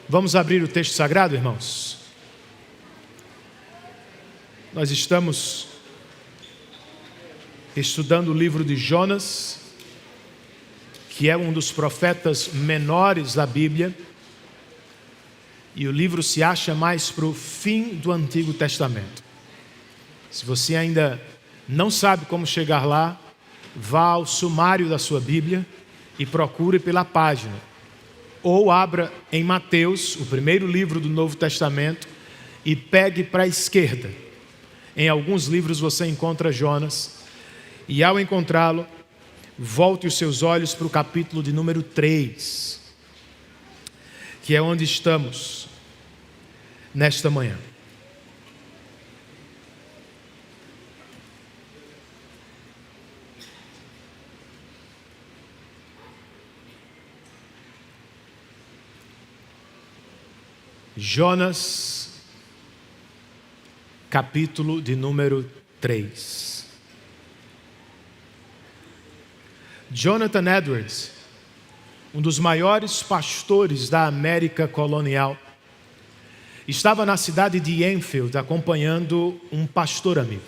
Vamos abrir o texto sagrado, irmãos? Nós estamos estudando o livro de Jonas, que é um dos profetas menores da Bíblia, e o livro se acha mais para o fim do Antigo Testamento. Se você ainda não sabe como chegar lá, vá ao sumário da sua Bíblia e procure pela página. Ou abra em Mateus, o primeiro livro do Novo Testamento, e pegue para a esquerda. Em alguns livros você encontra Jonas, e ao encontrá-lo, volte os seus olhos para o capítulo de número 3, que é onde estamos nesta manhã. Jonas, capítulo de número 3. Jonathan Edwards, um dos maiores pastores da América colonial, estava na cidade de Enfield acompanhando um pastor amigo.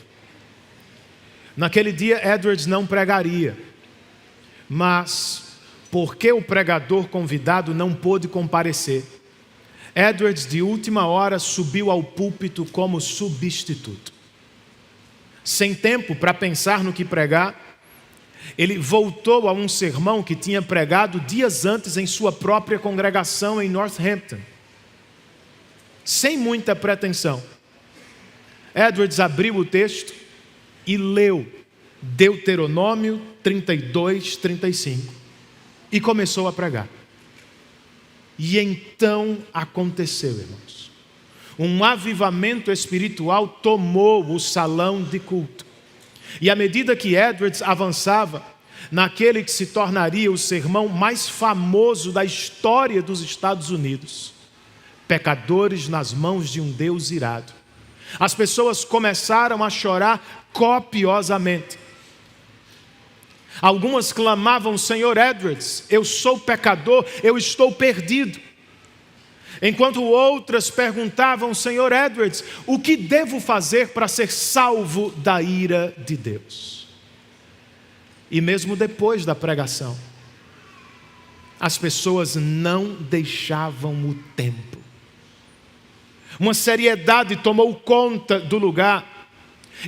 Naquele dia Edwards não pregaria, mas porque o pregador convidado não pôde comparecer, Edwards, de última hora, subiu ao púlpito como substituto. Sem tempo para pensar no que pregar, ele voltou a um sermão que tinha pregado dias antes em sua própria congregação em Northampton. Sem muita pretensão, Edwards abriu o texto e leu Deuteronômio 32, 35 e começou a pregar. E então aconteceu, irmãos. Um avivamento espiritual tomou o salão de culto. E à medida que Edwards avançava naquele que se tornaria o sermão mais famoso da história dos Estados Unidos, pecadores nas mãos de um Deus irado, as pessoas começaram a chorar copiosamente. Algumas clamavam: Senhor Edwards, eu sou pecador, eu estou perdido. Enquanto outras perguntavam: Senhor Edwards, o que devo fazer para ser salvo da ira de Deus? E mesmo depois da pregação, as pessoas não deixavam o templo. Uma seriedade tomou conta do lugar.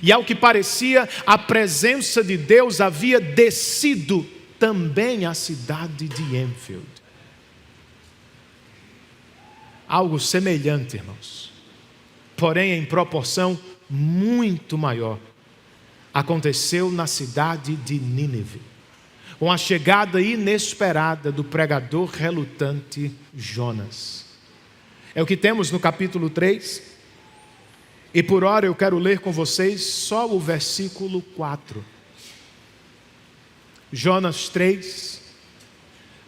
E ao que parecia, a presença de Deus havia descido também à cidade de Enfield. Algo semelhante, irmãos, porém em proporção muito maior, aconteceu na cidade de Nínive, com a chegada inesperada do pregador relutante Jonas. É o que temos no capítulo 3. E por hora eu quero ler com vocês só o versículo 4. Jonas 3,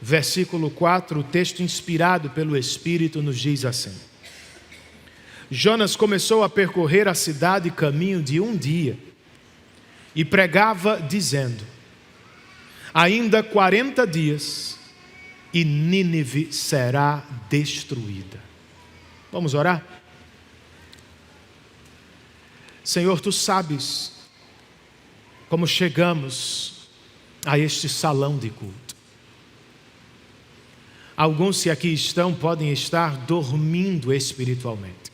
versículo 4, o texto inspirado pelo Espírito nos diz assim: Jonas começou a percorrer a cidade caminho de um dia e pregava dizendo: ainda 40 dias e Nínive será destruída. Vamos orar? Senhor, Tu sabes como chegamos a este salão de culto. Alguns que aqui estão podem estar dormindo espiritualmente.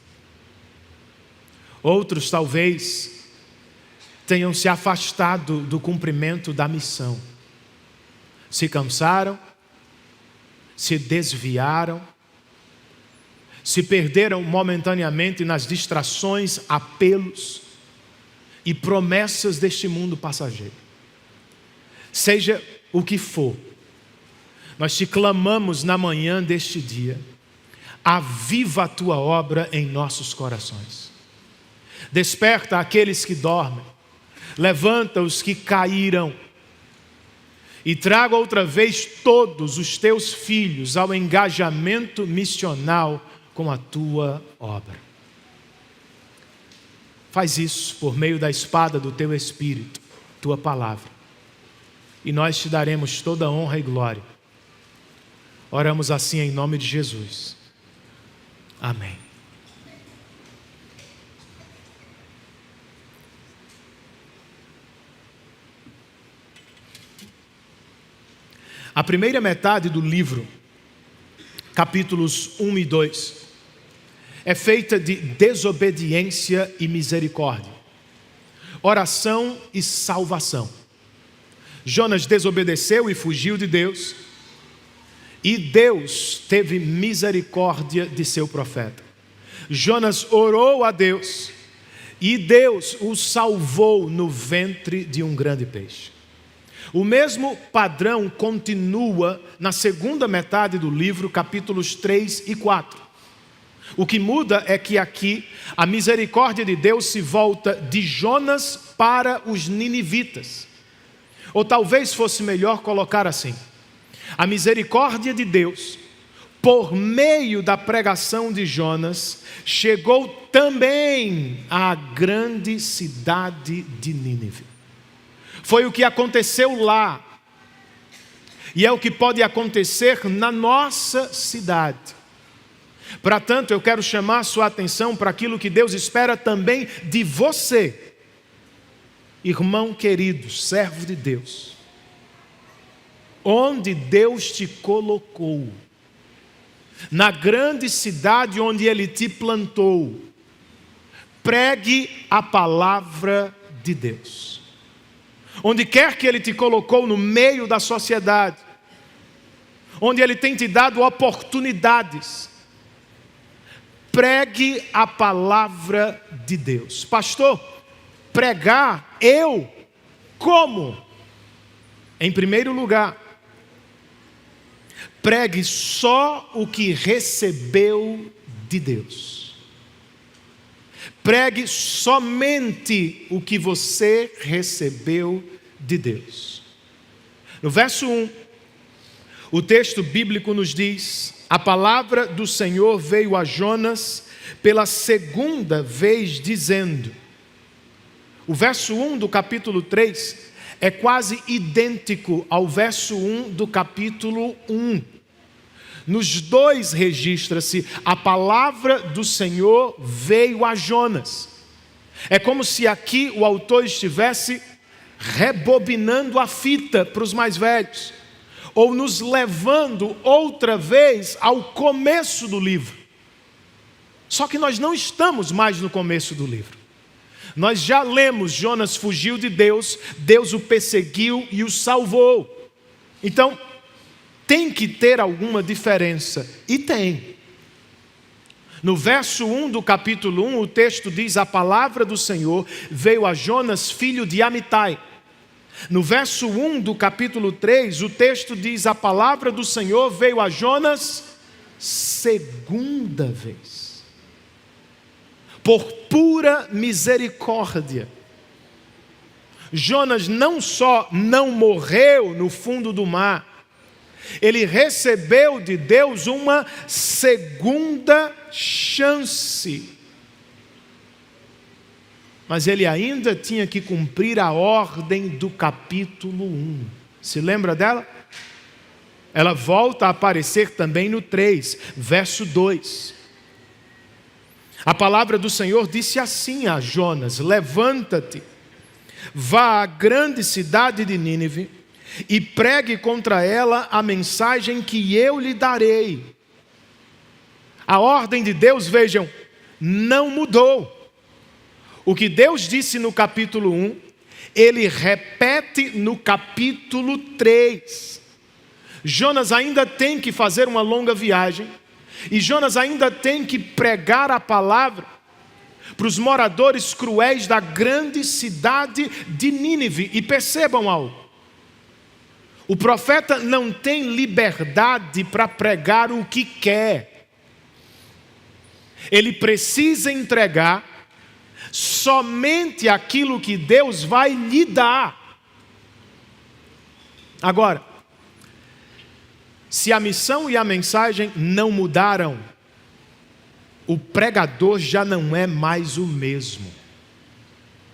Outros talvez tenham se afastado do cumprimento da missão. Se cansaram, se desviaram, se perderam momentaneamente nas distrações, apelos e promessas deste mundo passageiro. Seja o que for, nós te clamamos na manhã deste dia: aviva a tua obra em nossos corações. Desperta aqueles que dormem, levanta os que caíram e traga outra vez todos os teus filhos ao engajamento missional com a tua obra. Faz isso por meio da espada do teu Espírito, tua palavra, e nós te daremos toda a honra e glória. Oramos assim em nome de Jesus. Amém. A primeira metade do livro, capítulos 1 e 2, é feita de desobediência e misericórdia, oração e salvação. Jonas desobedeceu e fugiu de Deus, e Deus teve misericórdia de seu profeta. Jonas orou a Deus, e Deus o salvou no ventre de um grande peixe. O mesmo padrão continua na segunda metade do livro, capítulos 3 e 4. O que muda é que aqui a misericórdia de Deus se volta de Jonas para os ninivitas. Ou talvez fosse melhor colocar assim: a misericórdia de Deus, por meio da pregação de Jonas, chegou também à grande cidade de Nínive. Foi o que aconteceu lá, e é o que pode acontecer na nossa cidade. Para tanto, eu quero chamar a sua atenção para aquilo que Deus espera também de você, irmão querido, servo de Deus. Onde Deus te colocou, na grande cidade onde Ele te plantou, pregue a palavra de Deus. Onde quer que Ele te colocou no meio da sociedade, onde Ele tem te dado oportunidades, pregue a palavra de Deus. Pastor, pregar eu como? Em primeiro lugar, pregue só o que recebeu de Deus. Pregue somente o que você recebeu de Deus. No verso 1, o texto bíblico nos diz: a palavra do Senhor veio a Jonas pela segunda vez, dizendo. O verso 1 do capítulo 3 é quase idêntico ao verso 1 do capítulo 1. Nos dois registra-se: a palavra do Senhor veio a Jonas. É como se aqui o autor estivesse rebobinando a fita para os mais velhos, ou nos levando outra vez ao começo do livro. Só que nós não estamos mais no começo do livro. Nós já lemos: Jonas fugiu de Deus, Deus o perseguiu e o salvou. Então, tem que ter alguma diferença, e tem. No verso 1 do capítulo 1, o texto diz: a palavra do Senhor veio a Jonas, filho de Amitai. No verso 1 do capítulo 3, o texto diz: a palavra do Senhor veio a Jonas segunda vez. Por pura misericórdia. Jonas não só não morreu no fundo do mar, ele recebeu de Deus uma segunda chance. Mas ele ainda tinha que cumprir a ordem do capítulo 1. Se lembra dela? Ela volta a aparecer também no 3, verso 2. A palavra do Senhor disse assim a Jonas: levanta-te, vá à grande cidade de Nínive e pregue contra ela a mensagem que eu lhe darei. A ordem de Deus, vejam, não mudou. O que Deus disse no capítulo 1, Ele repete no capítulo 3. Jonas ainda tem que fazer uma longa viagem, e Jonas ainda tem que pregar a palavra para os moradores cruéis da grande cidade de Nínive. E percebam algo: o profeta não tem liberdade para pregar o que quer. Ele precisa entregar somente aquilo que Deus vai lhe dar. Agora, se a missão e a mensagem não mudaram, o pregador já não é mais o mesmo.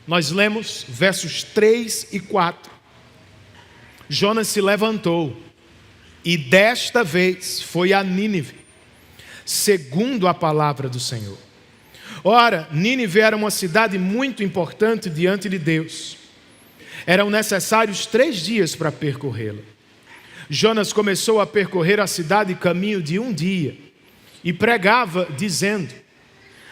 Nós lemos versos 3 e 4. Jonas se levantou e desta vez foi a Nínive. segundo a palavra do Senhor. Ora, Nínive era uma cidade muito importante diante de Deus. Eram necessários 3 dias para percorrê-la. Jonas começou a percorrer a cidade caminho de 1 dia e pregava dizendo: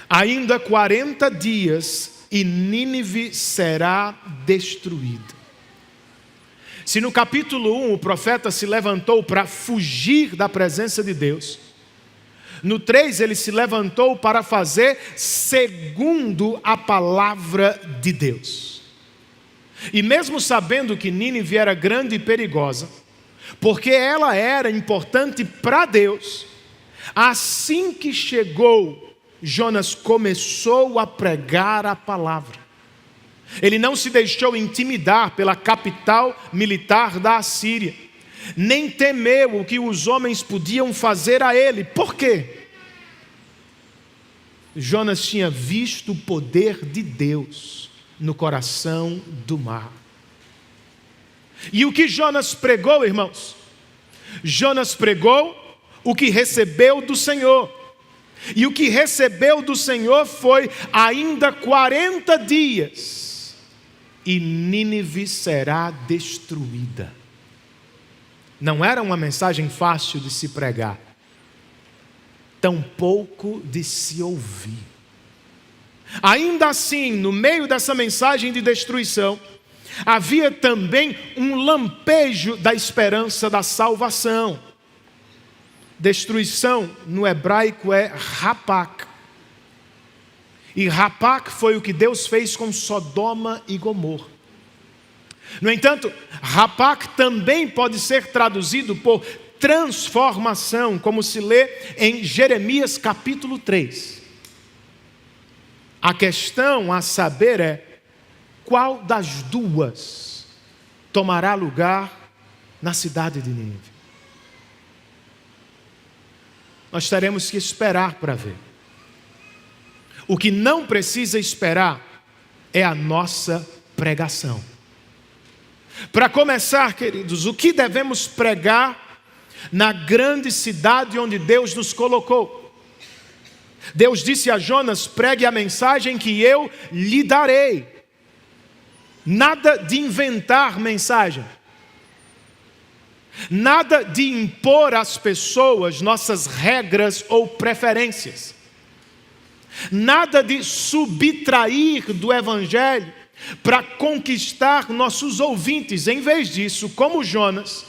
ainda 40 dias e Nínive será destruída. Se no capítulo 1 o profeta se levantou para fugir da presença de Deus, no 3 ele se levantou para fazer segundo a palavra de Deus. E mesmo sabendo que Nínive era grande e perigosa, porque ela era importante para Deus, assim que chegou, Jonas começou a pregar a palavra. Ele não se deixou intimidar pela capital militar da Assíria, nem temeu o que os homens podiam fazer a ele. Por quê? Jonas tinha visto o poder de Deus no coração do mar. E o que Jonas pregou, irmãos? Jonas pregou o que recebeu do Senhor. E o que recebeu do Senhor foi ainda 40 dias e Nínive será destruída. Não era uma mensagem fácil de se pregar, tampouco de se ouvir. Ainda assim, no meio dessa mensagem de destruição, havia também um lampejo da esperança da salvação. Destruição no hebraico é Rapak. E Rapak foi o que Deus fez com Sodoma e Gomorra. No entanto, Rapak também pode ser traduzido por transformação, como se lê em Jeremias capítulo 3. A questão a saber é: qual das duas tomará lugar na cidade de Nínive? Nós teremos que esperar para ver. O que não precisa esperar é a nossa pregação. Para começar, queridos, o que devemos pregar na grande cidade onde Deus nos colocou? Deus disse a Jonas: pregue a mensagem que eu lhe darei. Nada de inventar mensagem. Nada de impor às pessoas nossas regras ou preferências. Nada de subtrair do Evangelho para conquistar nossos ouvintes. Em vez disso, como Jonas,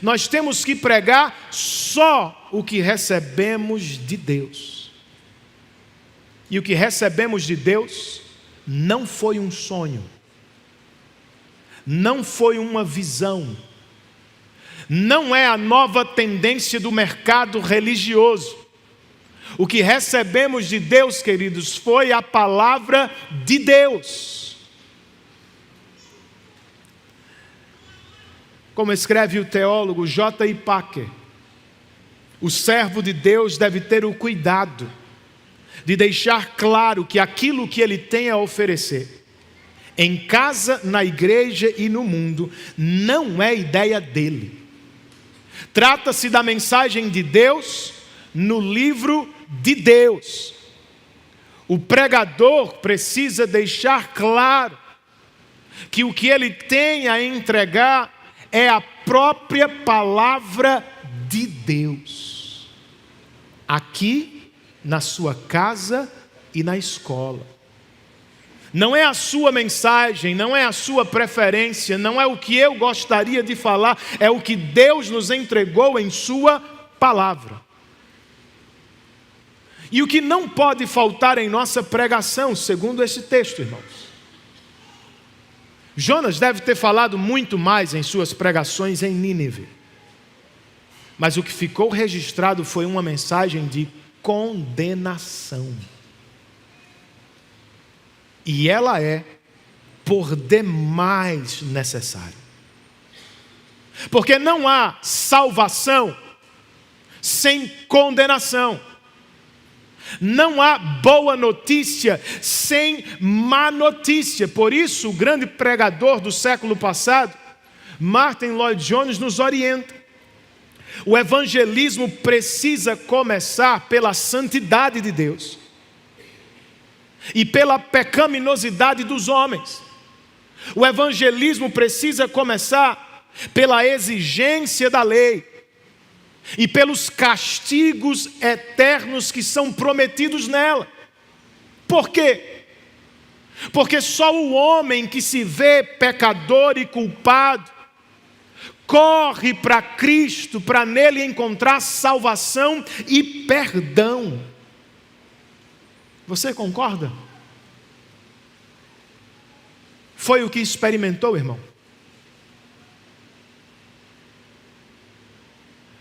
nós temos que pregar só o que recebemos de Deus. E o que recebemos de Deus não foi um sonho, não foi uma visão, não é a nova tendência do mercado religioso. O que recebemos de Deus, queridos, foi a palavra de Deus. Como escreve o teólogo J.I. Packer, o servo de Deus deve ter o cuidado de deixar claro que aquilo que ele tem a oferecer, em casa, na igreja e no mundo, não é ideia dele. Trata-se da mensagem de Deus no livro de Deus. O pregador precisa deixar claro que o que ele tem a entregar é a própria palavra de Deus, aqui na sua casa e na escola. Não é a sua mensagem, não é a sua preferência, não é o que eu gostaria de falar, é o que Deus nos entregou em sua palavra. E o que não pode faltar em nossa pregação, segundo esse texto, irmãos? Jonas deve ter falado muito mais em suas pregações em Nínive. Mas o que ficou registrado foi uma mensagem de condenação. E ela é por demais necessária. Porque não há salvação sem condenação. Não há boa notícia sem má notícia. Por isso, o grande pregador do século passado, Martin Lloyd-Jones, nos orienta. O evangelismo precisa começar pela santidade de Deus e pela pecaminosidade dos homens. O evangelismo precisa começar pela exigência da lei e pelos castigos eternos que são prometidos nela. Por quê? Porque só o homem que se vê pecador e culpado corre para Cristo, para nele encontrar salvação e perdão. Você concorda? Foi o que experimentou, irmão?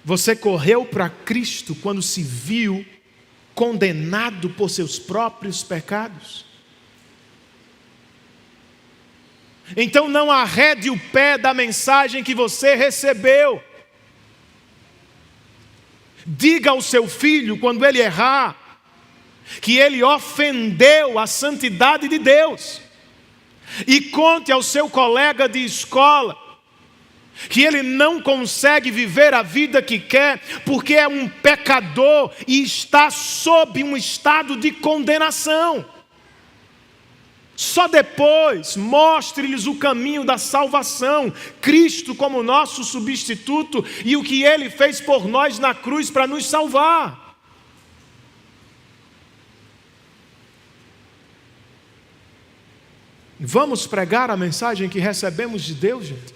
Você correu para Cristo quando se viu condenado por seus próprios pecados? Então não arrede o pé da mensagem que você recebeu. Diga ao seu filho, quando ele errar, que ele ofendeu a santidade de Deus. E conte ao seu colega de escola que ele não consegue viver a vida que quer porque é um pecador e está sob um estado de condenação. Só depois mostre-lhes o caminho da salvação, Cristo como nosso substituto e o que Ele fez por nós na cruz para nos salvar. Vamos pregar a mensagem que recebemos de Deus, gente?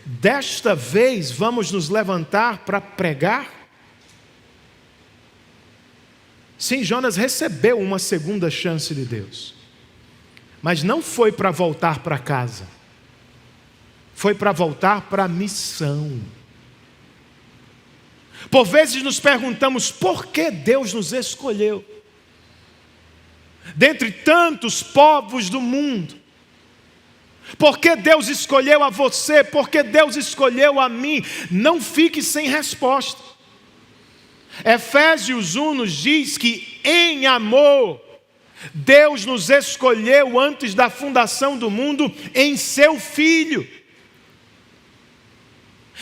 Desta vez vamos nos levantar para pregar? Sim, Jonas recebeu uma segunda chance de Deus, mas não foi para voltar para casa, foi para voltar para a missão. Por vezes nos perguntamos por que Deus nos escolheu dentre tantos povos do mundo. Por que Deus escolheu a você? Por que Deus escolheu a mim? Não fique sem resposta. Efésios 1 nos diz que em amor Deus nos escolheu antes da fundação do mundo em seu Filho.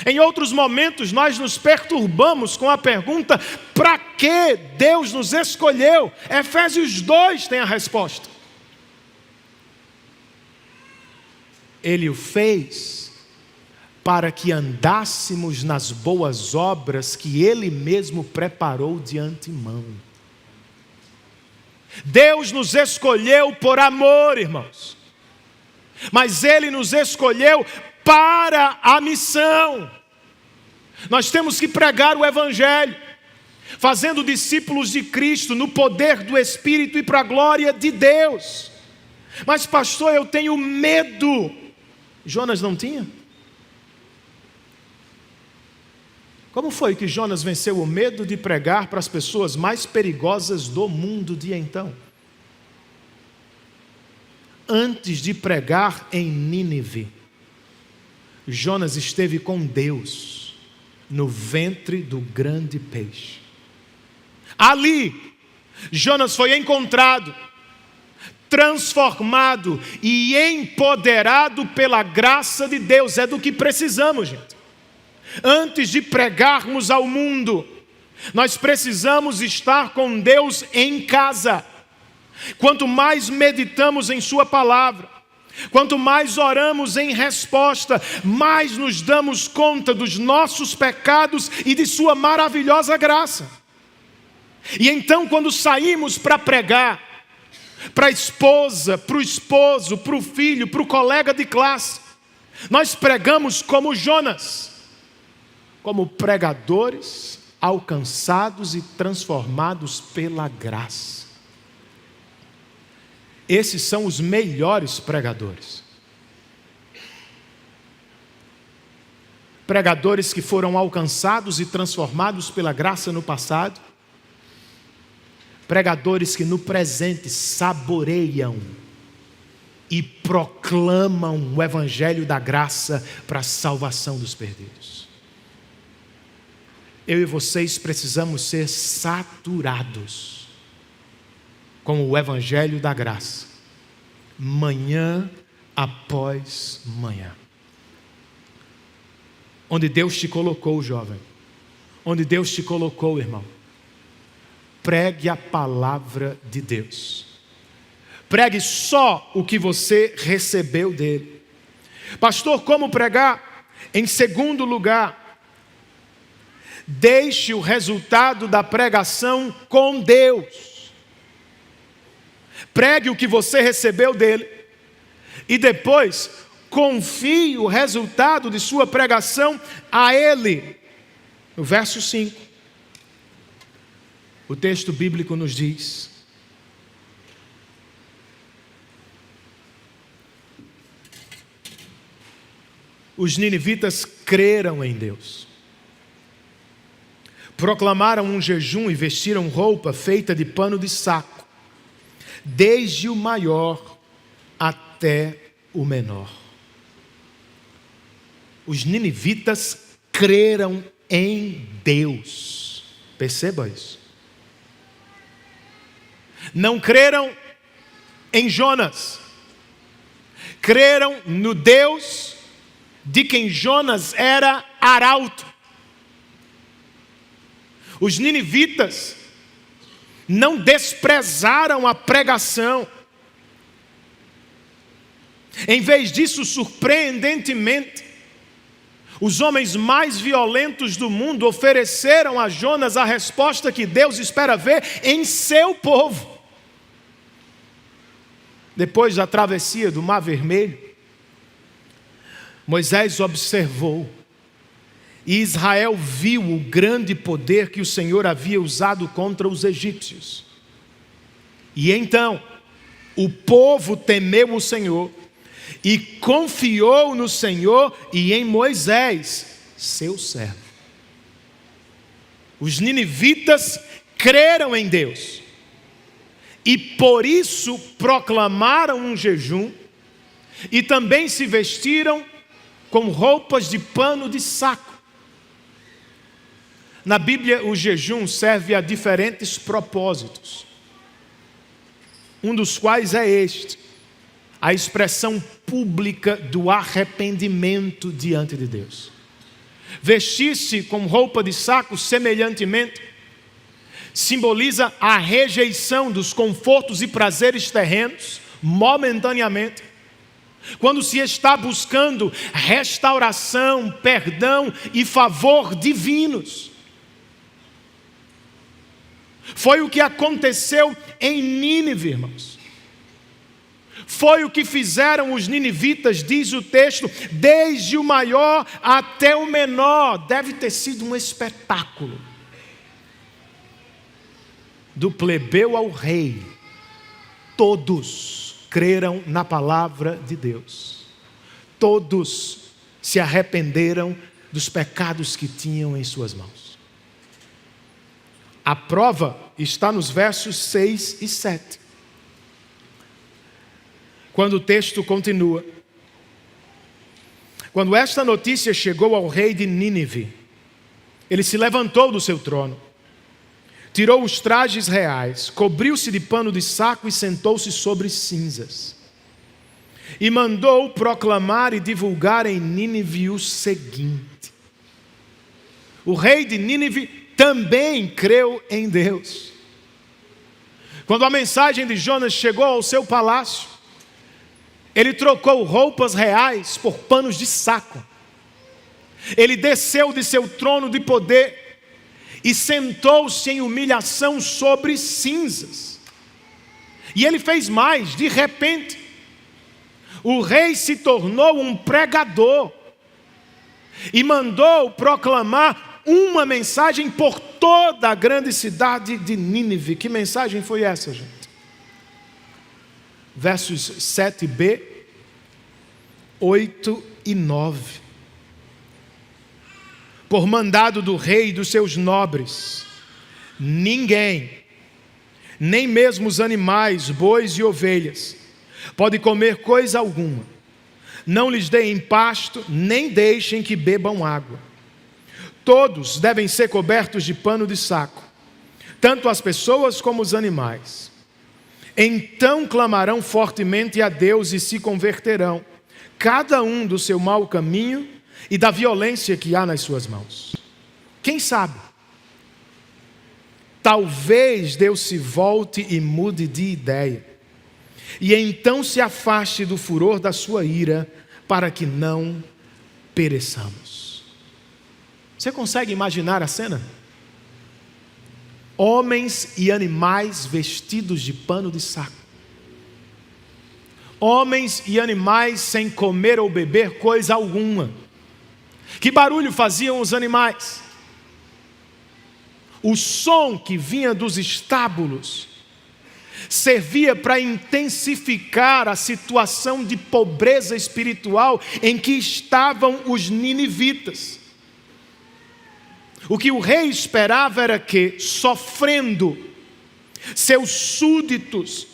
Em outros momentos nós nos perturbamos com a pergunta: para que Deus nos escolheu? Efésios 2 tem a resposta. Ele o fez para que andássemos nas boas obras que Ele mesmo preparou de antemão. Deus nos escolheu por amor, irmãos, mas Ele nos escolheu para a missão. Nós temos que pregar o Evangelho, fazendo discípulos de Cristo no poder do Espírito e para a glória de Deus. Mas pastor, eu tenho medo. Jonas não tinha? Como foi que Jonas venceu o medo de pregar para as pessoas mais perigosas do mundo de então? Antes de pregar em Nínive, Jonas esteve com Deus no ventre do grande peixe. Ali, Jonas foi encontrado, transformado e empoderado pela graça de Deus. É do que precisamos, gente. Antes de pregarmos ao mundo, nós precisamos estar com Deus em casa. Quanto mais meditamos em Sua palavra, quanto mais oramos em resposta, mais nos damos conta dos nossos pecados e de Sua maravilhosa graça. E então, quando saímos para pregar, para a esposa, para o esposo, para o filho, para o colega de classe, nós pregamos como Jonas, como pregadores alcançados e transformados pela graça. Esses são os melhores pregadores. Pregadores que foram alcançados e transformados pela graça no passado. Pregadores que no presente saboreiam e proclamam o Evangelho da graça para a salvação dos perdidos. Eu e vocês precisamos ser saturados com o Evangelho da graça, manhã após manhã. onde Deus te colocou, jovem, onde Deus te colocou, irmão. Pregue a palavra de Deus. Pregue só o que você recebeu dele. Pastor, como pregar? Em segundo lugar, deixe o resultado da pregação com Deus. Pregue o que você recebeu dele e depois confie o resultado de sua pregação a ele. No verso 5, o texto bíblico nos diz: os ninivitas creram em Deus, proclamaram um jejum e vestiram roupa feita de pano de saco, desde o maior até o menor. Os ninivitas creram em Deus. Perceba isso. Não creram em Jonas. Creram no Deus de quem Jonas era arauto. Os ninivitas não desprezaram a pregação. Em vez disso, surpreendentemente, os homens mais violentos do mundo ofereceram a Jonas a resposta que Deus espera ver em seu povo. Depois da travessia do Mar Vermelho, Moisés observou e Israel viu o grande poder que o Senhor havia usado contra os egípcios. E então, o povo temeu o Senhor e confiou no Senhor e em Moisés, seu servo. Os ninivitas creram em Deus e por isso proclamaram um jejum e também se vestiram com roupas de pano de saco. Na Bíblia, o jejum serve a diferentes propósitos, um dos quais é este: a expressão pública do arrependimento diante de Deus. Vestir-se com roupa de saco, semelhantemente, simboliza a rejeição dos confortos e prazeres terrenos, momentaneamente, quando se está buscando restauração, perdão e favor divinos. Foi o que aconteceu em Nínive, irmãos. Foi o que fizeram os ninivitas, diz o texto, desde o maior até o menor. Deve ter sido um espetáculo. Do plebeu ao rei, todos creram na palavra de Deus. Todos se arrependeram dos pecados que tinham em suas mãos. A prova está nos versos 6 e 7. Quando o texto continua: quando esta notícia chegou ao rei de Nínive, ele se levantou do seu trono, tirou os trajes reais, cobriu-se de pano de saco e sentou-se sobre cinzas. E mandou proclamar e divulgar em Nínive o seguinte: o rei de Nínive também creu em Deus. Quando a mensagem de Jonas chegou ao seu palácio, ele trocou roupas reais por panos de saco. Ele desceu de seu trono de poder e sentou-se em humilhação sobre cinzas. E ele fez mais: de repente, o rei se tornou um pregador e mandou proclamar uma mensagem por toda a grande cidade de Nínive. Que mensagem foi essa, gente? Versos 7b, 8 e 9. Por mandado do rei e dos seus nobres, ninguém, nem mesmo os animais, bois e ovelhas, pode comer coisa alguma. Não lhes deem pasto, nem deixem que bebam água. Todos devem ser cobertos de pano de saco, tanto as pessoas como os animais. Então clamarão fortemente a Deus e se converterão, cada um do seu mau caminho, e da violência que há nas suas mãos. Quem sabe? Talvez Deus se volte e mude de ideia, e então se afaste do furor da sua ira, para que não pereçamos. Você consegue imaginar a cena? Homens e animais vestidos de pano de saco. Homens e animais sem comer ou beber coisa alguma. Que barulho faziam os animais? O som que vinha dos estábulos servia para intensificar a situação de pobreza espiritual em que estavam os ninivitas. O que o rei esperava era que, sofrendo, seus súditos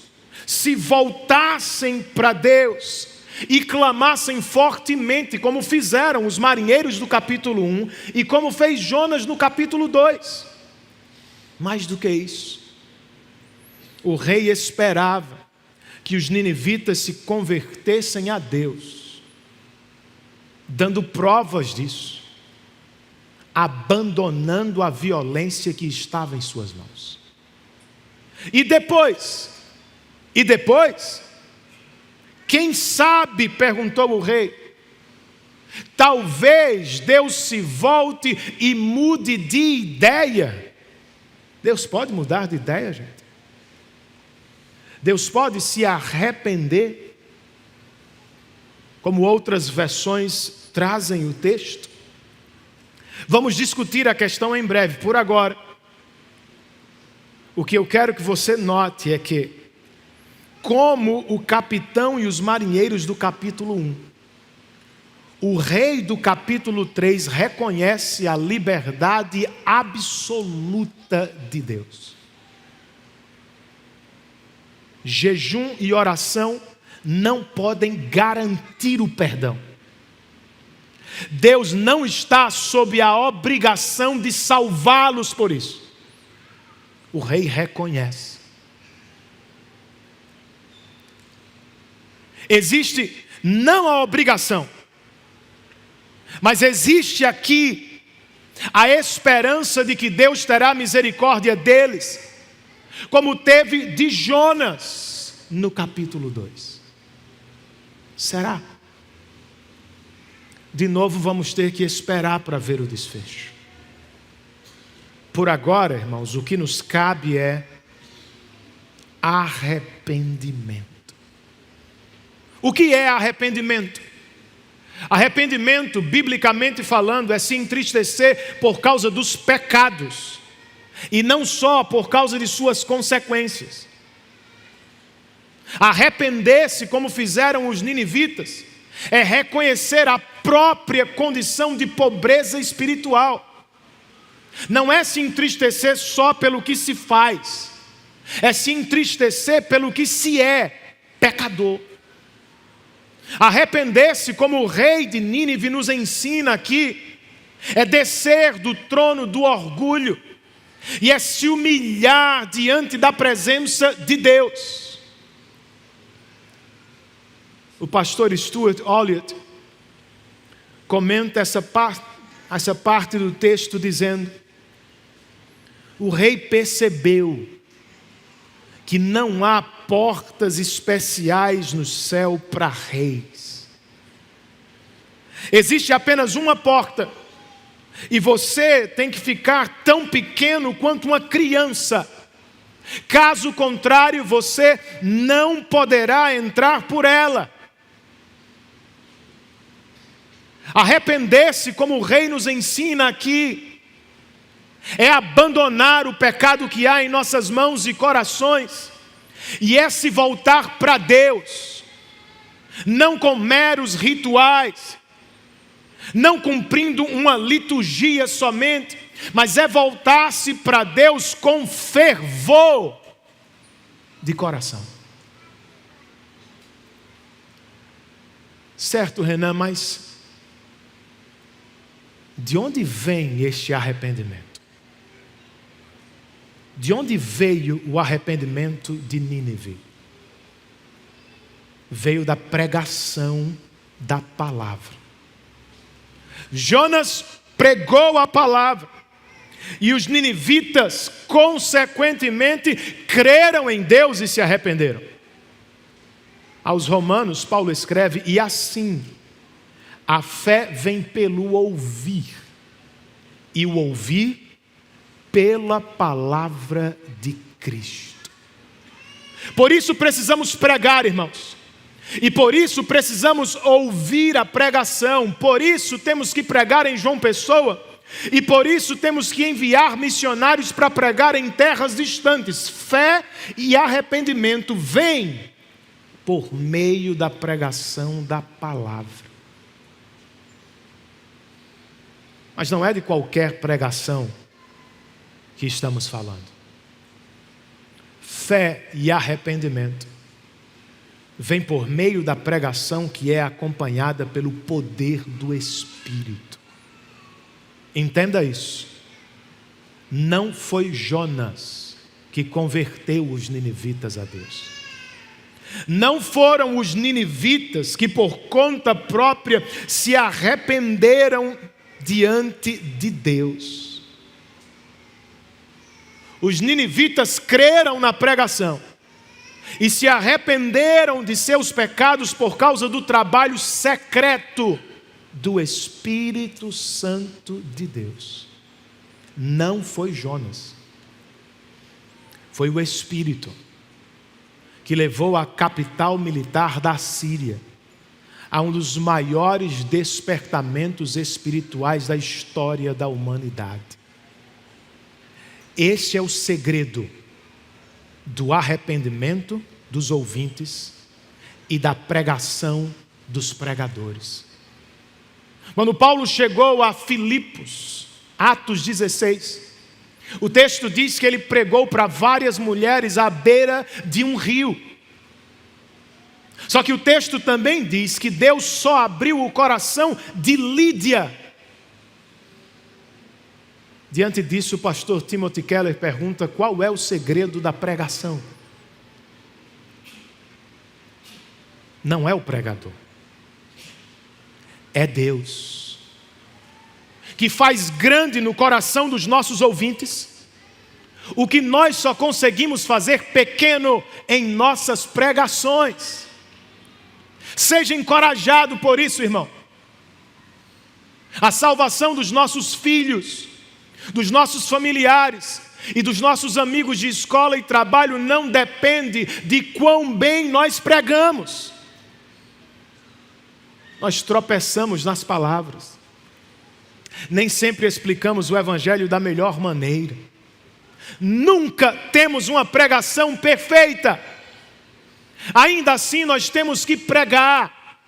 se voltassem para Deus e clamassem fortemente, como fizeram os marinheiros do capítulo 1 e como fez Jonas no capítulo 2. Mais do que isso, o rei esperava que os ninivitas se convertessem a Deus, dando provas disso, abandonando a violência que estava em suas mãos. E depois, quem sabe, perguntou o rei, talvez Deus se volte e mude de ideia. Deus pode mudar de ideia, gente. Deus pode se arrepender, como outras versões trazem o texto. Vamos discutir a questão em breve. Por agora, o que eu quero que você note é que, como o capitão e os marinheiros do capítulo 1, o rei do capítulo 3 reconhece a liberdade absoluta de Deus. Jejum e oração não podem garantir o perdão. Deus não está sob a obrigação de salvá-los por isso. O rei reconhece. Existe não a obrigação, mas existe aqui a esperança de que Deus terá misericórdia deles, como teve de Jonas no capítulo 2. Será? De novo vamos ter que esperar para ver o desfecho. Por agora, irmãos, o que nos cabe é arrependimento. O que é arrependimento? Arrependimento, biblicamente falando, é se entristecer por causa dos pecados, e não só por causa de suas consequências. Arrepender-se, como fizeram os ninivitas, é reconhecer a própria condição de pobreza espiritual. Não é se entristecer só pelo que se faz, é se entristecer pelo que se é pecador. Arrepender-se, como o rei de Nínive nos ensina aqui, é descer do trono do orgulho e é se humilhar diante da presença de Deus. O pastor Stuart Olliott comenta essa parte do texto dizendo: o rei percebeu que não há portas especiais no céu para reis. Existe apenas uma porta, e você tem que ficar tão pequeno quanto uma criança. Caso contrário, você não poderá entrar por ela. Arrepender-se, como o rei nos ensina aqui, é abandonar o pecado que há em nossas mãos e corações, e é se voltar para Deus, não com meros rituais, não cumprindo uma liturgia somente, mas é voltar-se para Deus com fervor de coração. Certo, Renan, mas de onde vem este arrependimento? De onde veio o arrependimento de Nínive? Veio da pregação da palavra. Jonas pregou a palavra e os ninivitas, consequentemente, creram em Deus e se arrependeram. Aos Romanos, Paulo escreve: e assim, a fé vem pelo ouvir, e o ouvir pela palavra de Cristo. Por isso precisamos pregar, irmãos. E por isso precisamos ouvir a pregação. Por isso temos que pregar em João Pessoa. E por isso temos que enviar missionários para pregar em terras distantes. Fé e arrependimento vêm por meio da pregação da palavra. Mas não é de qualquer pregação que estamos falando. Fé e arrependimento vem por meio da pregação que é acompanhada pelo poder do Espírito. Entenda isso. Não foi Jonas que converteu os ninivitas a Deus. Não foram os ninivitas que por conta própria se arrependeram diante de Deus. Os ninivitas creram na pregação e se arrependeram de seus pecados por causa do trabalho secreto do Espírito Santo de Deus. Não foi Jonas. Foi o Espírito que levou a capital militar da Síria a um dos maiores despertamentos espirituais da história da humanidade. Este é o segredo do arrependimento dos ouvintes e da pregação dos pregadores. Quando Paulo chegou a Filipos, Atos 16, o texto diz que ele pregou para várias mulheres à beira de um rio. Só que o texto também diz que Deus só abriu o coração de Lídia. Diante disso, o pastor Timothy Keller pergunta: qual é o segredo da pregação? Não é o pregador, é Deus, que faz grande no coração dos nossos ouvintes o que nós só conseguimos fazer pequeno em nossas pregações. Seja encorajado por isso, irmão. A salvação dos nossos filhos, dos nossos familiares e dos nossos amigos de escola e trabalho não depende de quão bem nós pregamos. Nós tropeçamos nas palavras. Nem sempre explicamos o Evangelho da melhor maneira. Nunca temos uma pregação perfeita. Ainda assim, nós temos que pregar,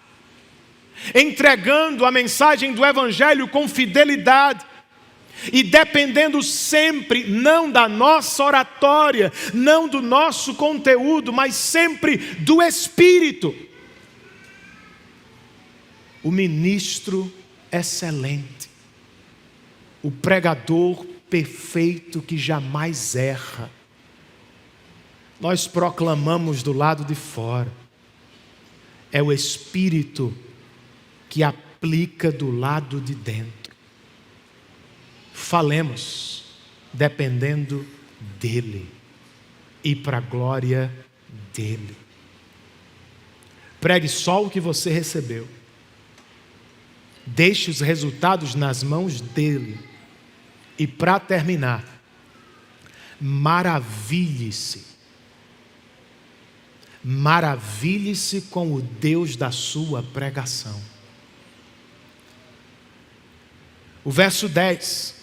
entregando a mensagem do Evangelho com fidelidade e dependendo sempre, não da nossa oratória, não do nosso conteúdo, mas sempre do Espírito. O ministro excelente, o pregador perfeito que jamais erra, nós proclamamos do lado de fora. É o Espírito que aplica do lado de dentro. Falemos dependendo dEle e para a glória dEle. Pregue só o que você recebeu. Deixe os resultados nas mãos dEle. E para terminar, maravilhe-se. Maravilhe-se com o Deus da sua pregação. O verso 10,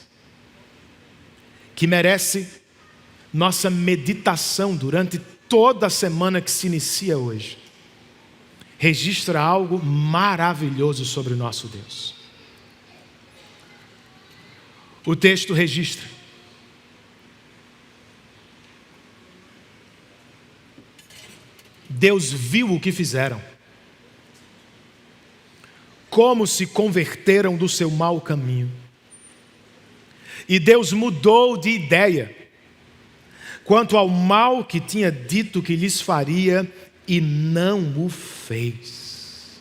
que merece nossa meditação durante toda a semana que se inicia hoje, registra algo maravilhoso sobre o nosso Deus. O texto registra: Deus viu o que fizeram, como se converteram do seu mau caminho. E Deus mudou de ideia quanto ao mal que tinha dito que lhes faria, e não o fez.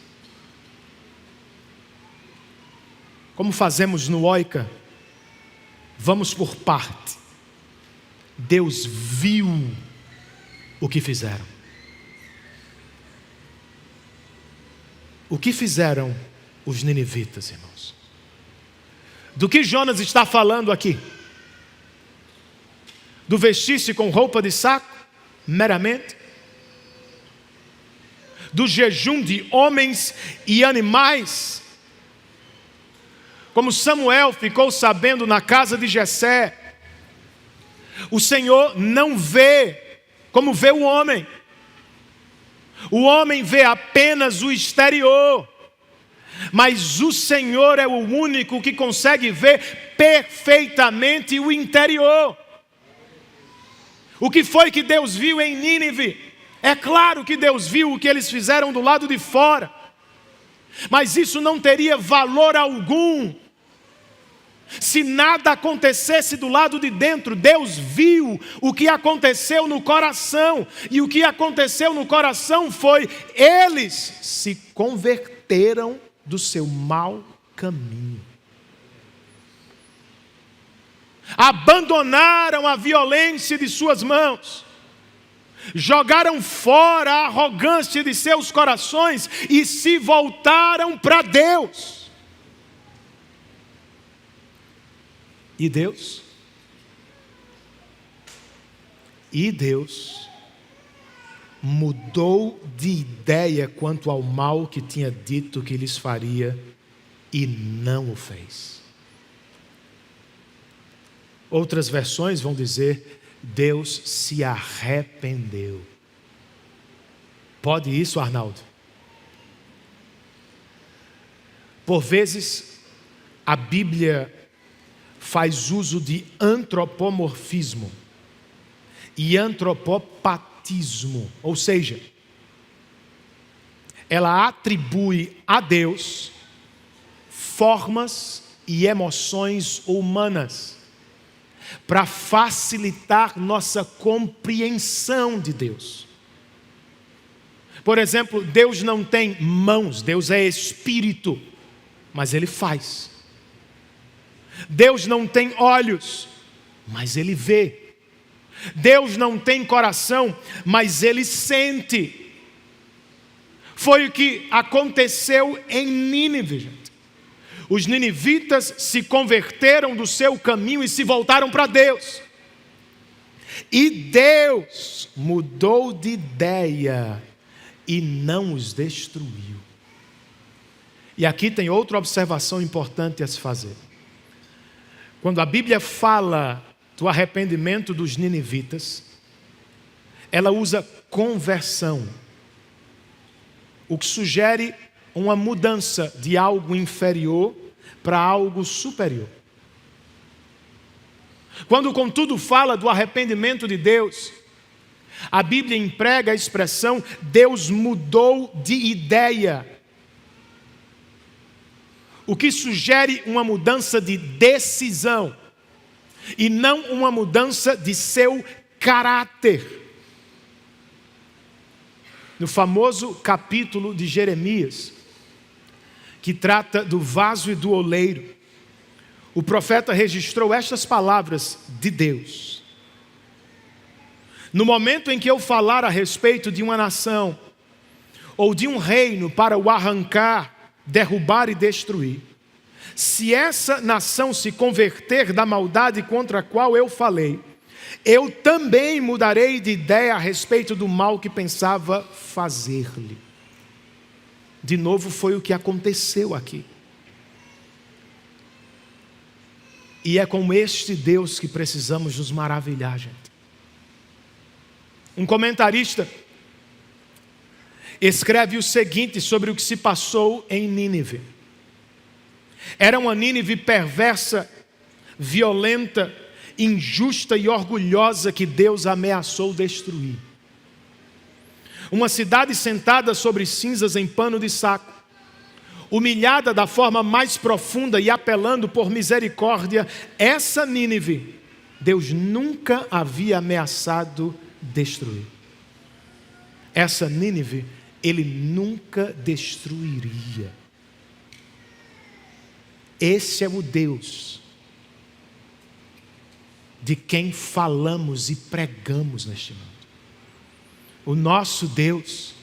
Como fazemos no Oica, vamos por parte. Deus viu o que fizeram. O que fizeram os ninivitas, irmãos? Do que Jonas está falando aqui? Do vestir-se com roupa de saco, meramente? Do jejum de homens e animais? Como Samuel ficou sabendo na casa de Jessé, o Senhor não vê como vê o homem. O homem vê apenas o exterior, mas o Senhor é o único que consegue ver perfeitamente o interior. O que foi que Deus viu em Nínive? É claro que Deus viu o que eles fizeram do lado de fora, mas isso não teria valor algum se nada acontecesse do lado de dentro. Deus viu o que aconteceu no coração, e o que aconteceu no coração foi: eles se converteram do seu mau caminho, abandonaram a violência de suas mãos, jogaram fora a arrogância de seus corações e se voltaram para Deus. E Deus? E Deus mudou de ideia quanto ao mal que tinha dito que lhes faria e não o fez. Outras versões vão dizer: Deus se arrependeu. Pode isso, Arnaldo? Por vezes, a Bíblia faz uso de antropomorfismo e antropopatismo, ou seja, ela atribui a Deus formas e emoções humanas para facilitar nossa compreensão de Deus. Por exemplo, Deus não tem mãos, Deus é espírito, mas Ele faz. Deus não tem olhos, mas Ele vê. Deus não tem coração, mas Ele sente. Foi o que aconteceu em Nínive, gente. Os ninivitas se converteram do seu caminho e se voltaram para Deus. E Deus mudou de ideia e não os destruiu. E aqui tem outra observação importante a se fazer. Quando a Bíblia fala do arrependimento dos ninivitas, ela usa conversão, o que sugere uma mudança de algo inferior para algo superior. Quando, contudo, fala do arrependimento de Deus, a Bíblia emprega a expressão: Deus mudou de ideia, o que sugere uma mudança de decisão e não uma mudança de seu caráter. No famoso capítulo de Jeremias, que trata do vaso e do oleiro, o profeta registrou estas palavras de Deus: no momento em que eu falar a respeito de uma nação ou de um reino para o arrancar, derrubar e destruir, se essa nação se converter da maldade contra a qual eu falei, eu também mudarei de ideia a respeito do mal que pensava fazer-lhe. De novo, foi o que aconteceu aqui. E é com este Deus que precisamos nos maravilhar, gente. Um comentarista escreve o seguinte sobre o que se passou em Nínive. Era uma Nínive perversa, violenta, injusta e orgulhosa que Deus ameaçou destruir. Uma cidade sentada sobre cinzas em pano de saco, humilhada da forma mais profunda e apelando por misericórdia, essa Nínive, Deus nunca havia ameaçado destruir. Essa Nínive, Ele nunca destruiria. Esse é o Deus de quem falamos e pregamos neste mundo. O nosso Deus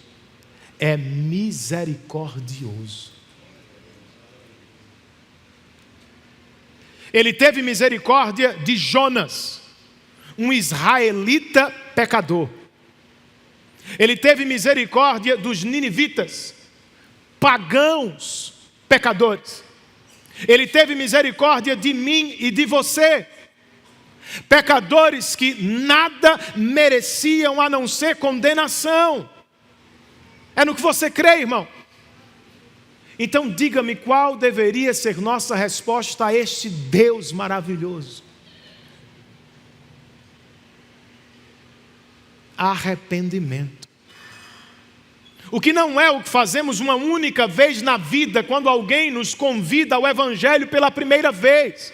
é misericordioso. Ele teve misericórdia de Jonas, um israelita pecador. Ele teve misericórdia dos ninivitas, pagãos pecadores. Ele teve misericórdia de mim e de você, pecadores que nada mereciam a não ser condenação. É no que você crê, irmão? Então diga-me qual deveria ser nossa resposta a este Deus maravilhoso. Arrependimento. O que não é o que fazemos uma única vez na vida, quando alguém nos convida ao Evangelho pela primeira vez.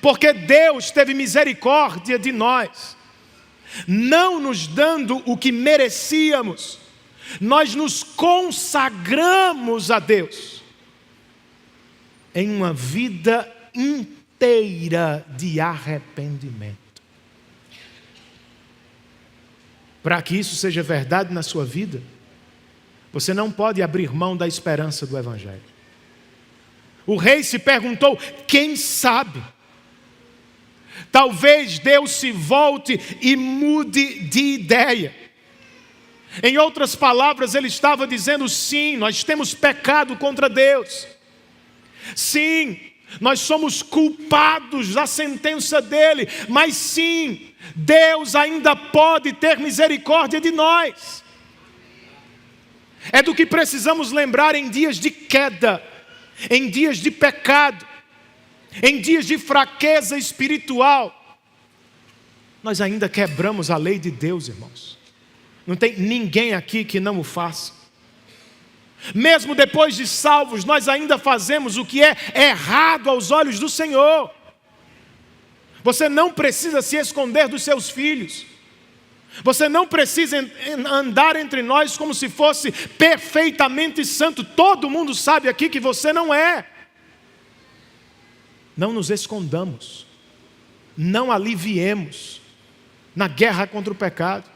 Porque Deus teve misericórdia de nós, não nos dando o que merecíamos. Nós nos consagramos a Deus em uma vida inteira de arrependimento. Para que isso seja verdade na sua vida, você não pode abrir mão da esperança do Evangelho. O rei se perguntou: quem sabe? Talvez Deus se volte e mude de ideia. Em outras palavras, ele estava dizendo: sim, nós temos pecado contra Deus. Sim, nós somos culpados da sentença dele. Mas sim, Deus ainda pode ter misericórdia de nós. É do que precisamos lembrar em dias de queda, em dias de pecado, em dias de fraqueza espiritual. Nós ainda quebramos a lei de Deus, irmãos. Não tem ninguém aqui que não o faça. Mesmo depois de salvos, nós ainda fazemos o que é errado aos olhos do Senhor. Você não precisa se esconder dos seus filhos. Você não precisa andar entre nós como se fosse perfeitamente santo. Todo mundo sabe aqui que você não é. Não nos escondamos. Não aliviemos na guerra contra o pecado.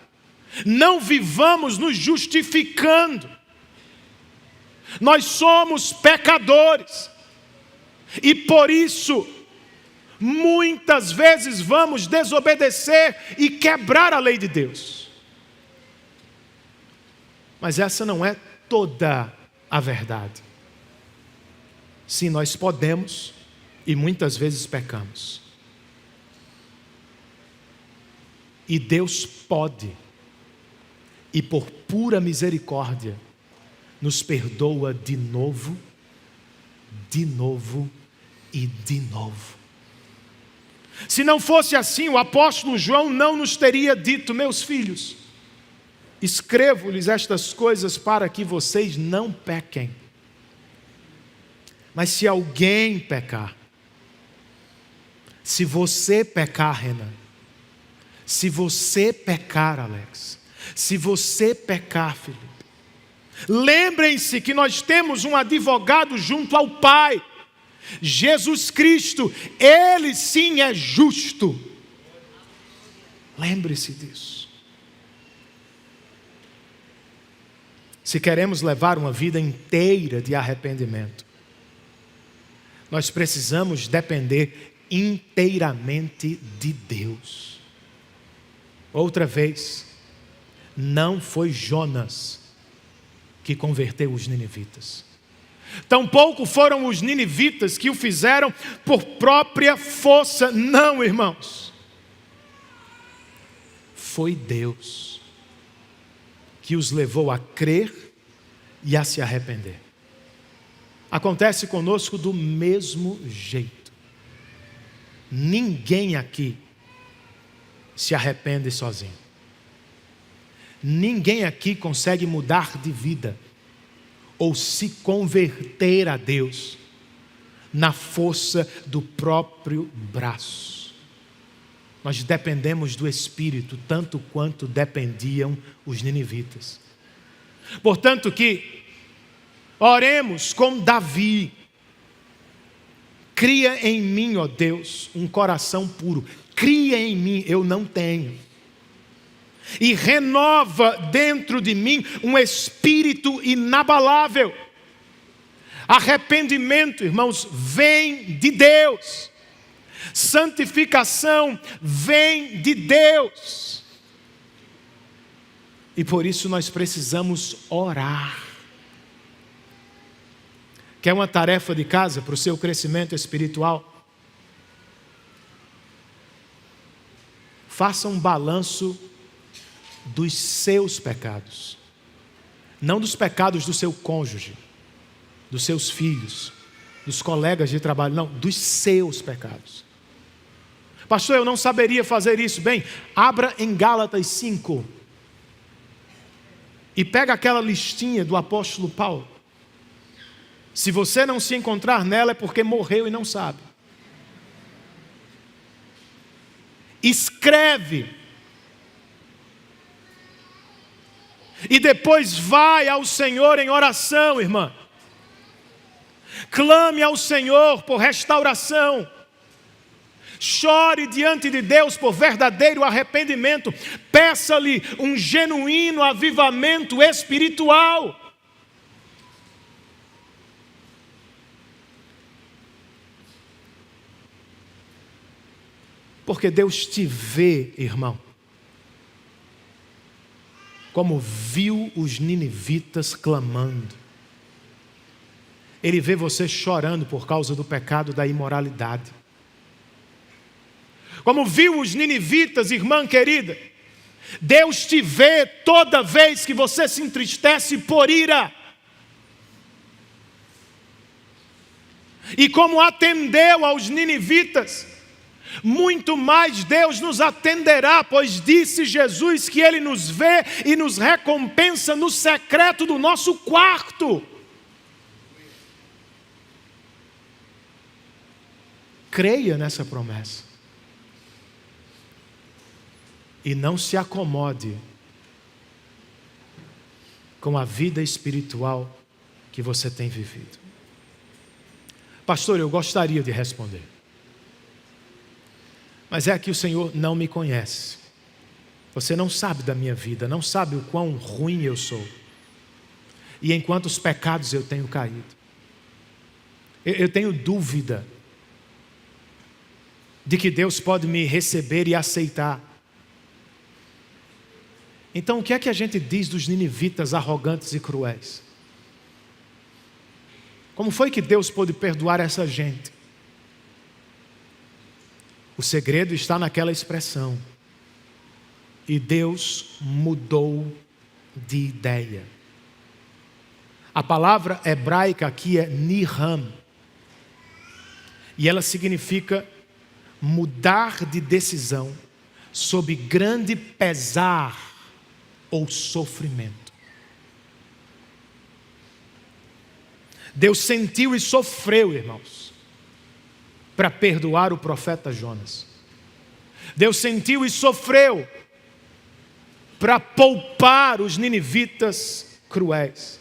Não vivamos nos justificando. Nós somos pecadores. E por isso, muitas vezes vamos desobedecer e quebrar a lei de Deus. Mas essa não é toda a verdade. Sim, nós podemos e muitas vezes pecamos. E Deus pode, e por pura misericórdia, nos perdoa de novo e de novo. Se não fosse assim, o apóstolo João não nos teria dito: meus filhos, escrevo-lhes estas coisas para que vocês não pequem. Mas se alguém pecar, se você pecar, Renan, se você pecar, Alex, se você pecar, Felipe, lembrem-se que nós temos um advogado junto ao Pai, Jesus Cristo. Ele sim é justo. Lembre-se disso. Se queremos levar uma vida inteira de arrependimento, nós precisamos depender inteiramente de Deus. Outra vez, não foi Jonas que converteu os ninivitas. Tampouco foram os ninivitas que o fizeram por própria força. Não, irmãos. Foi Deus que os levou a crer e a se arrepender. Acontece conosco do mesmo jeito. Ninguém aqui se arrepende sozinho. Ninguém aqui consegue mudar de vida ou se converter a Deus na força do próprio braço. Nós dependemos do Espírito tanto quanto dependiam os ninivitas. Portanto que oremos com Davi. Cria em mim, ó Deus, um coração puro. Cria em mim, eu não tenho. E renova dentro de mim um espírito inabalável. Arrependimento, irmãos, vem de Deus. Santificação vem de Deus. E por isso nós precisamos orar. Quer uma tarefa de casa para o seu crescimento espiritual? Faça um balanço dos seus pecados. Não dos pecados do seu cônjuge, dos seus filhos, dos colegas de trabalho. Não, dos seus pecados. Pastor, eu não saberia fazer isso. Bem, abra em Gálatas 5 e pega aquela listinha do apóstolo Paulo. Se você não se encontrar nela é porque morreu e não sabe. Escreve. E depois vai ao Senhor em oração, irmã. Clame ao Senhor por restauração. Chore diante de Deus por verdadeiro arrependimento. Peça-lhe um genuíno avivamento espiritual. Porque Deus te vê, irmão, como viu os ninivitas clamando. Ele vê você chorando por causa do pecado da imoralidade. Como viu os ninivitas, irmã querida, Deus te vê toda vez que você se entristece por ira. E como atendeu aos ninivitas, muito mais Deus nos atenderá, pois disse Jesus que Ele nos vê e nos recompensa no secreto do nosso quarto. Creia nessa promessa. E não se acomode com a vida espiritual que você tem vivido. Pastor, eu gostaria de responder. Mas é que o Senhor não me conhece. Você não sabe da minha vida, não sabe o quão ruim eu sou. E em quantos pecados eu tenho caído. Eu tenho dúvida de que Deus pode me receber e aceitar. Então o que é que a gente diz dos ninivitas arrogantes e cruéis? Como foi que Deus pôde perdoar essa gente? O segredo está naquela expressão. E Deus mudou de ideia. A palavra hebraica aqui é niham. E ela significa mudar de decisão sob grande pesar ou sofrimento. Deus sentiu e sofreu, irmãos, para perdoar o profeta Jonas. Deus sentiu e sofreu para poupar os ninivitas cruéis.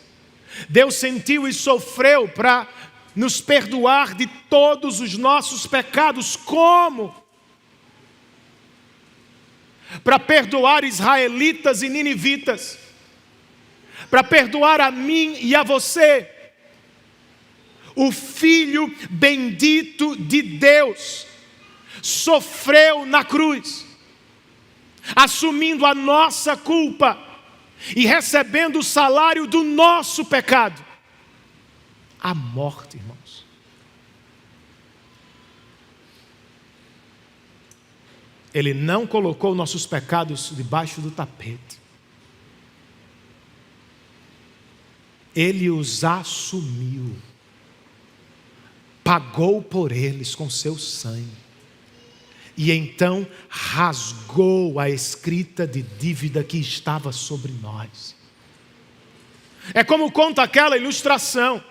Deus sentiu e sofreu para nos perdoar de todos os nossos pecados. Como? Para perdoar israelitas e ninivitas, para perdoar a mim e a você. O Filho bendito de Deus sofreu na cruz, assumindo a nossa culpa e recebendo o salário do nosso pecado, a morte, irmãos. Ele não colocou nossos pecados debaixo do tapete. Ele os assumiu. Pagou por eles com seu sangue. E então rasgou a escrita de dívida que estava sobre nós. É como conta aquela ilustração.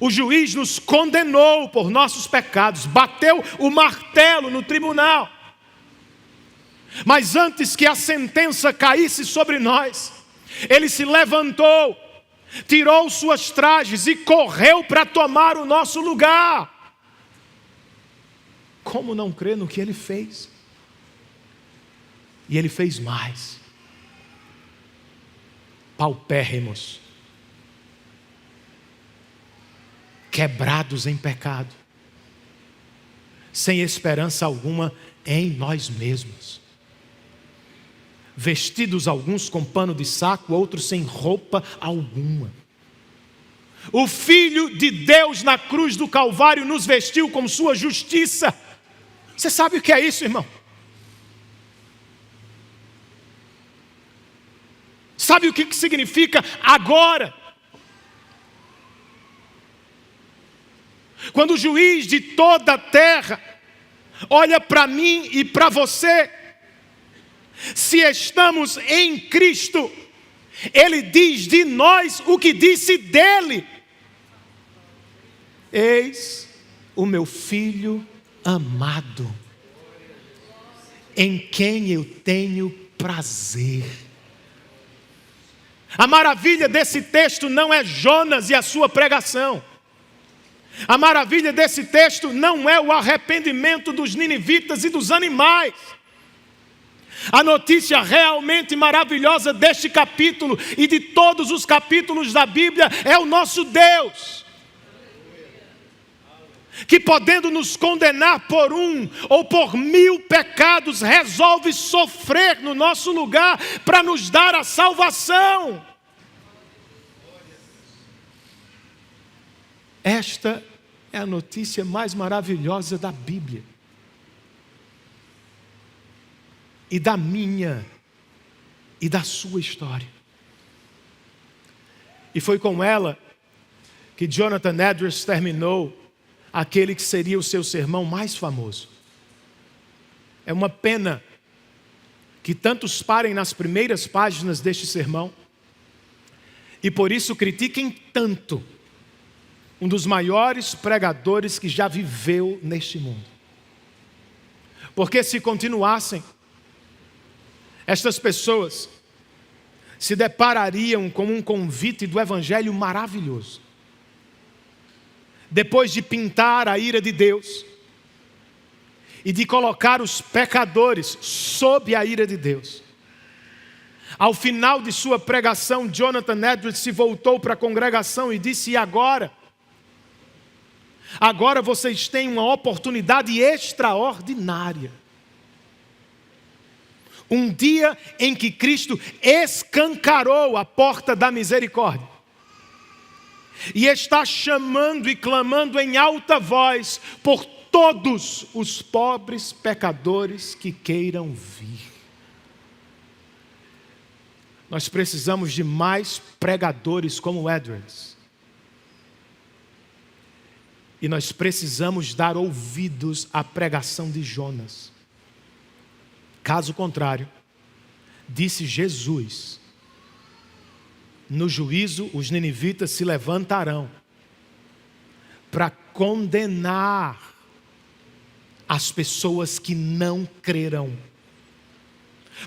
O juiz nos condenou por nossos pecados, bateu o martelo no tribunal. Mas antes que a sentença caísse sobre nós, ele se levantou, tirou suas trajes e correu para tomar o nosso lugar. como não crer no que Ele fez? E Ele fez mais. Paupérrimos, quebrados em pecado, sem esperança alguma em nós mesmos, vestidos alguns com pano de saco, outros sem roupa alguma. O Filho de Deus na cruz do Calvário nos vestiu com sua justiça. Você sabe o que é isso, irmão? Sabe o que significa agora? Quando o juiz de toda a terra olha para mim e para você, se estamos em Cristo, Ele diz de nós o que disse dele: eis o meu filho amado, em quem eu tenho prazer. A maravilha desse texto não é Jonas e a sua pregação. A maravilha desse texto não é o arrependimento dos ninivitas e dos animais. A notícia realmente maravilhosa deste capítulo e de todos os capítulos da Bíblia é o nosso Deus, que podendo nos condenar por um ou por 1000 pecados, resolve sofrer no nosso lugar para nos dar a salvação. Esta é a notícia mais maravilhosa da Bíblia. E da minha e da sua história. E foi com ela que Jonathan Edwards terminou aquele que seria o seu sermão mais famoso. É uma pena que tantos parem nas primeiras páginas deste sermão e por isso critiquem tanto um dos maiores pregadores que já viveu neste mundo. Porque se continuassem, estas pessoas se deparariam com um convite do Evangelho maravilhoso. Depois de pintar a ira de Deus e de colocar os pecadores sob a ira de Deus, ao final de sua pregação, Jonathan Edwards se voltou para a congregação e disse: e agora? Agora vocês têm uma oportunidade extraordinária. Um dia em que Cristo escancarou a porta da misericórdia e está chamando e clamando em alta voz por todos os pobres pecadores que queiram vir. Nós precisamos de mais pregadores como Edwards. E nós precisamos dar ouvidos à pregação de Jonas. Caso contrário, disse Jesus, no juízo os ninivitas se levantarão para condenar as pessoas que não crerão.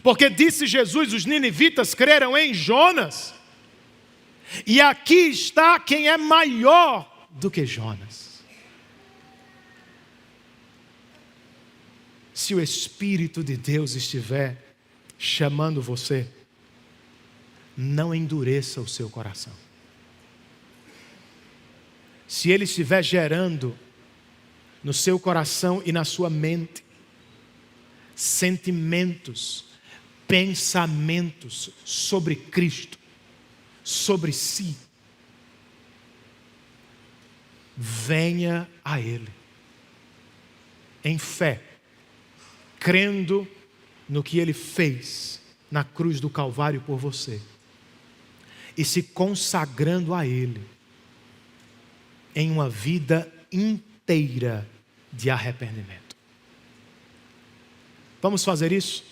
Porque disse Jesus, os ninivitas creram em Jonas. E aqui está quem é maior do que Jonas. Se o Espírito de Deus estiver chamando você, não endureça o seu coração. Se Ele estiver gerando no seu coração e na sua mente sentimentos, pensamentos sobre Cristo, sobre si, venha a Ele em fé, crendo no que Ele fez na cruz do Calvário por você e se consagrando a Ele em uma vida inteira de arrependimento. Vamos fazer isso?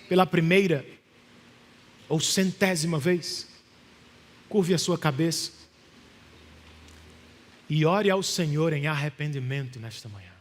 Pela primeira ou 100ª vez, curve a sua cabeça e ore ao Senhor em arrependimento nesta manhã.